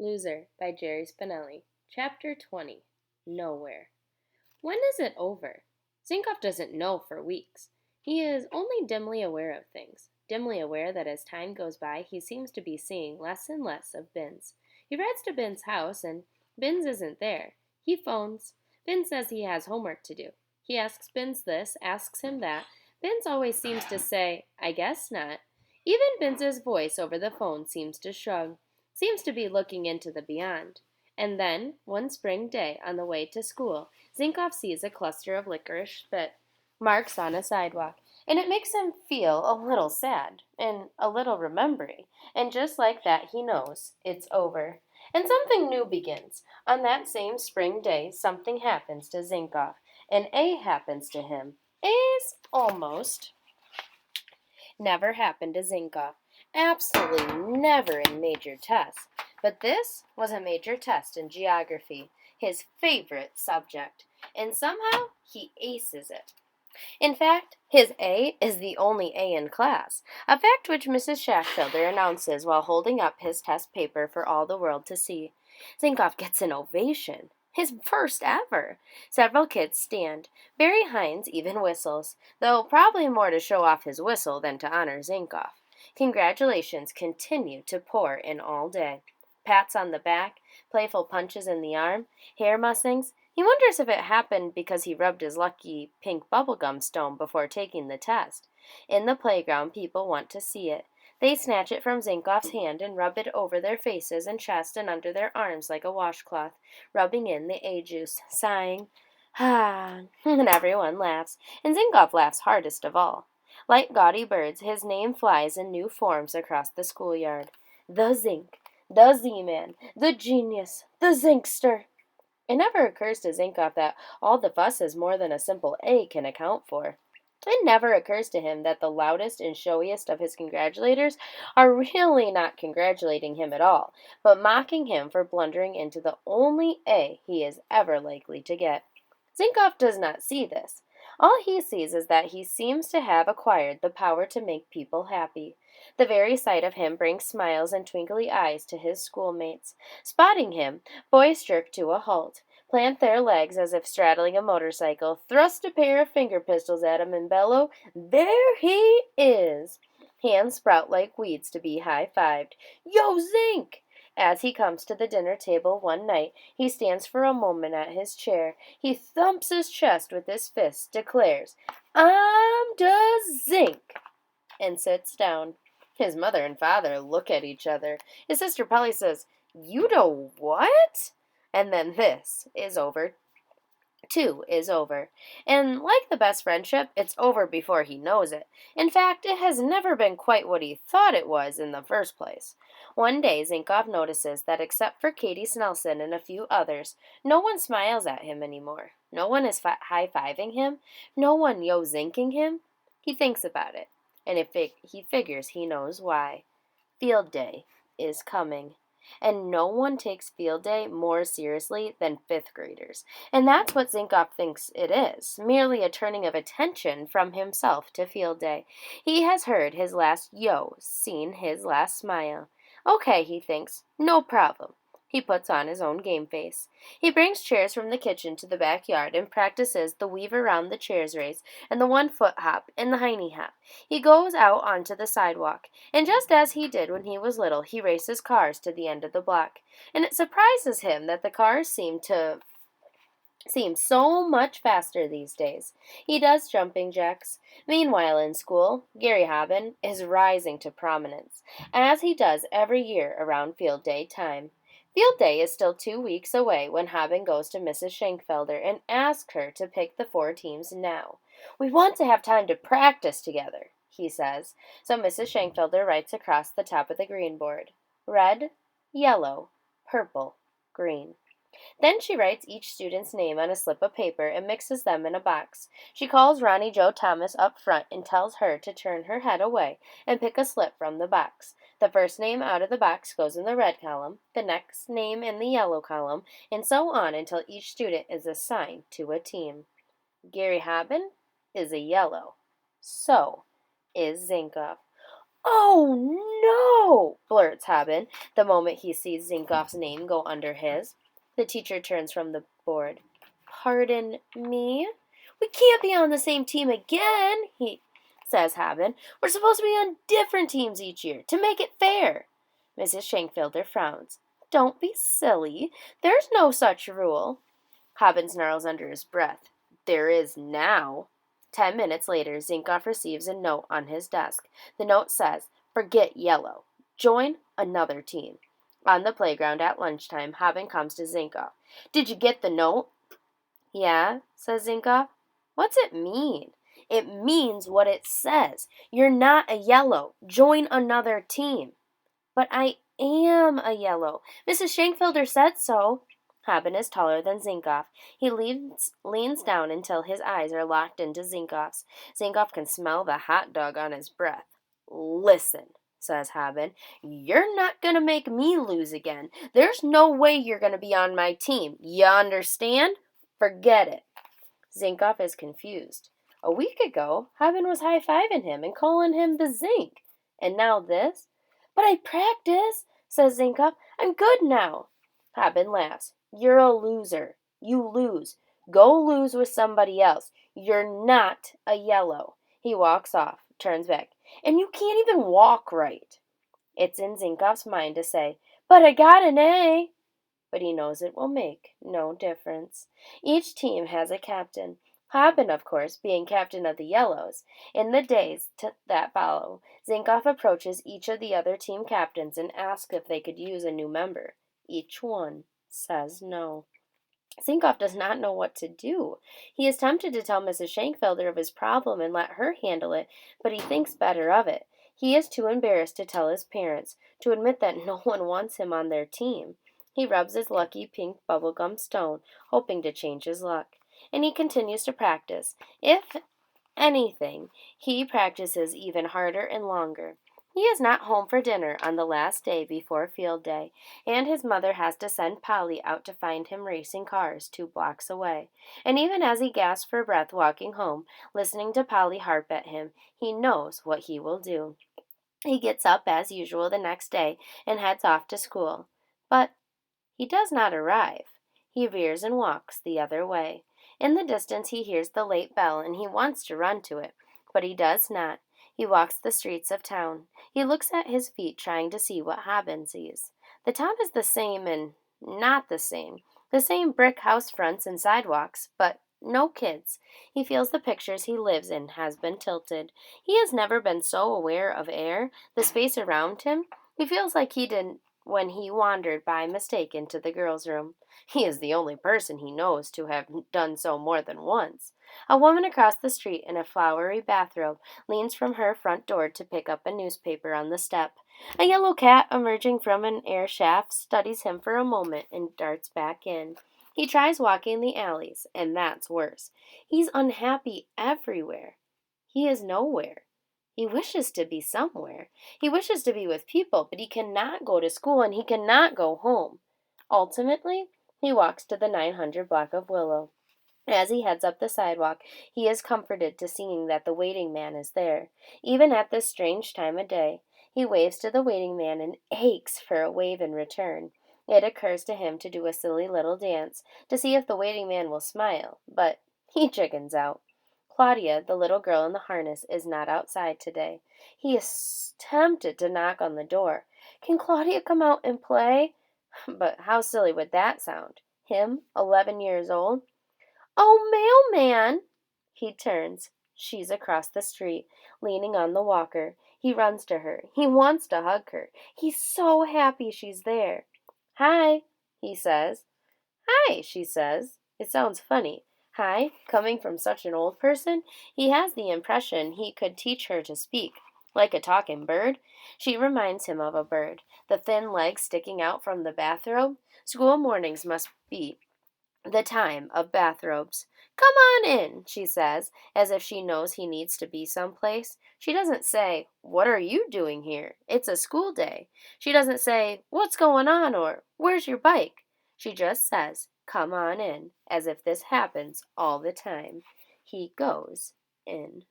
Loser by Jerry Spinelli. Chapter 20. Nowhere. When is it over? Zinkoff doesn't know for weeks. He is only dimly aware of things, dimly aware that as time goes by he seems to be seeing less and less of Binns. He rides to Binns' house and Binns isn't there. He phones. Binns says he has homework to do. He asks Binns this, asks him that. Binns always seems to say, I guess not. Even Binns' voice over the phone seems to shrug, seems to be looking into the beyond. And then, one spring day, on the way to school, Zinkoff sees a cluster of licorice spit marks on a sidewalk, and it makes him feel a little sad and a little remembering, and just like that he knows it's over. And something new begins. On that same spring day, something happens to Zinkoff, and A happens to him. A's almost never happened to Zinkoff. Absolutely never in major tests. But this was a major test in geography, his favorite subject, and somehow he aces it. In fact, his A is the only A in class, a fact which Mrs. Schachfelder announces while holding up his test paper for all the world to see. Zinkoff gets an ovation. His first ever. Several kids stand. Barry Hines even whistles, though probably more to show off his whistle than to honor Zinkoff. Congratulations continue to pour in all day. Pats on the back, playful punches in the arm, hair mussings. He wonders if it happened because he rubbed his lucky pink bubblegum stone before taking the test. In the playground, people want to see it. They snatch it from Zinkoff's hand and rub it over their faces and chest and under their arms like a washcloth, rubbing in the A-juice, sighing, ah, and everyone laughs, and Zinkoff laughs hardest of all. Like gaudy birds, his name flies in new forms across the schoolyard. The Zink, the Z-Man, the Genius, the Zinkster. It never occurs to Zinkoff that all the fuss is more than a simple A can account for. It never occurs to him that the loudest and showiest of his congratulators are really not congratulating him at all, but mocking him for blundering into the only A he is ever likely to get. Zinkoff does not see this. All he sees is that he seems to have acquired the power to make people happy. The very sight of him brings smiles and twinkly eyes to his schoolmates. Spotting him, boys jerk to a halt, plant their legs as if straddling a motorcycle, thrust a pair of finger pistols at him, and bellow, "There he is!" Hands sprout like weeds to be high-fived. "Yo, Zink!" As he comes to the dinner table one night, he stands for a moment at his chair. He thumps his chest with his fist, declares, "I'm da Zink," and sits down. His mother and father look at each other. His sister Polly says, "You know what?" And then this is over. Too is over. And like the best friendship, it's over before he knows it. In fact, it has never been quite what he thought it was in the first place. One day, Zinkoff notices that except for Katie Snelson and a few others, no one smiles at him anymore. No one is high-fiving him. No one yo-zinking him. He thinks about it, and he figures he knows why. Field day is coming. And no one takes field day more seriously than fifth graders. And that's what Zinkoff thinks it is, merely a turning of attention from himself to field day. He has heard his last yo, seen his last smile. Okay, he thinks, no problem. He puts on his own game face. He brings chairs from the kitchen to the backyard and practices the weave around the chairs race and the 1-foot hop and the hiney hop. He goes out onto the sidewalk, and just as he did when he was little, he races cars to the end of the block. And it surprises him that the cars seem so much faster these days. He does jumping jacks. Meanwhile, in school, Gary Haben is rising to prominence, as he does every year around field day time. Field day is still 2 weeks away when Haben goes to Mrs. Schenkfelder and asks her to pick the 4 teams now. "We want to have time to practice together," he says, so Mrs. Schenkfelder writes across the top of the green board, red, yellow, purple, green. Then she writes each student's name on a slip of paper and mixes them in a box. She calls Ronnie Joe Thomas up front and tells her to turn her head away and pick a slip from the box. The first name out of the box goes in the red column, the next name in the yellow column, and so on until each student is assigned to a team. Gary Haben is a yellow. So is Zinkoff. Oh, no, blurts Haben the moment he sees Zinkoff's name go under his. The teacher turns from the board. Pardon me? We can't be on the same team again, says Haben. We're supposed to be on different teams each year to make it fair. Mrs. Shankfelder frowns. Don't be silly. There's no such rule. Haben snarls under his breath. There is now. 10 minutes later, Zinkoff receives a note on his desk. The note says, Forget yellow. Join another team. On the playground at lunchtime, Haben comes to Zinkoff. Did you get the note? Yeah, says Zinkoff. What's it mean? It means what it says. You're not a yellow. Join another team. But I am a yellow. Mrs. Shankfelder said so. Haben is taller than Zinkoff. He leans down until his eyes are locked into Zinkoff's. Zinkoff can smell the hot dog on his breath. Listen, says Haben, you're not going to make me lose again. There's no way you're going to be on my team. You understand? Forget it. Zinkoff is confused. A week ago, Haben was high-fiving him and calling him the Zink. And now this? But I practice, says Zinkoff. I'm good now. Haben laughs. You're a loser. You lose. Go lose with somebody else. You're not a yellow. He walks off, turns back. And you can't even walk right. It's in Zinkoff's mind to say, But I got an A. But he knows it will make no difference. Each team has a captain. Haben, of course, being captain of the Yellows. In the days that follow, Zinkoff approaches each of the other team captains and asks if they could use a new member. Each one says no. Zinkoff does not know what to do. He is tempted to tell Mrs. Shankfelder of his problem and let her handle it, but he thinks better of it. He is too embarrassed to tell his parents, to admit that no one wants him on their team. He rubs his lucky pink bubblegum stone, hoping to change his luck. And he continues to practice. If anything, he practices even harder and longer. He is not home for dinner on the last day before field day, and his mother has to send Polly out to find him racing cars 2 blocks away. And even as he gasps for breath walking home, listening to Polly harp at him, he knows what he will do. He gets up as usual the next day and heads off to school. But he does not arrive. He veers and walks the other way. In the distance he hears the late bell and he wants to run to it, but he does not. He walks the streets of town. He looks at his feet trying to see what Haben sees. The town is the same and not the same. The same brick house fronts and sidewalks, but no kids. He feels the pictures he lives in has been tilted. He has never been so aware of air, the space around him. He feels like he did when he wandered by mistake into the girls' room. He is the only person he knows to have done so more than once. A woman across the street in a flowery bathrobe leans from her front door to pick up a newspaper on the step. A yellow cat emerging from an air shaft studies him for a moment and darts back in. He tries walking the alleys, and that's worse. He's unhappy everywhere. He is nowhere. He wishes to be somewhere. He wishes to be with people, but he cannot go to school and he cannot go home. Ultimately, he walks to the 900 block of Willow. As he heads up the sidewalk, he is comforted to seeing that the waiting man is there. Even at this strange time of day, he waves to the waiting man and aches for a wave in return. It occurs to him to do a silly little dance to see if the waiting man will smile, but he chickens out. Claudia, the little girl in the harness, is not outside today. He is tempted to knock on the door. Can Claudia come out and play? But how silly would that sound? Him, 11 years old? Oh, mailman! He turns. She's across the street, leaning on the walker. He runs to her. He wants to hug her. He's so happy she's there. Hi, he says. Hi, she says. It sounds funny. Hi, coming from such an old person? He has the impression he could teach her to speak. Like a talking bird? She reminds him of a bird, the thin legs sticking out from the bathrobe. School mornings must be the time of bathrobes. Come on in, she says, as if she knows he needs to be someplace. She doesn't say, What are you doing here? It's a school day. She doesn't say, What's going on? Or, Where's your bike? She just says, Come on in, as if this happens all the time. He goes in.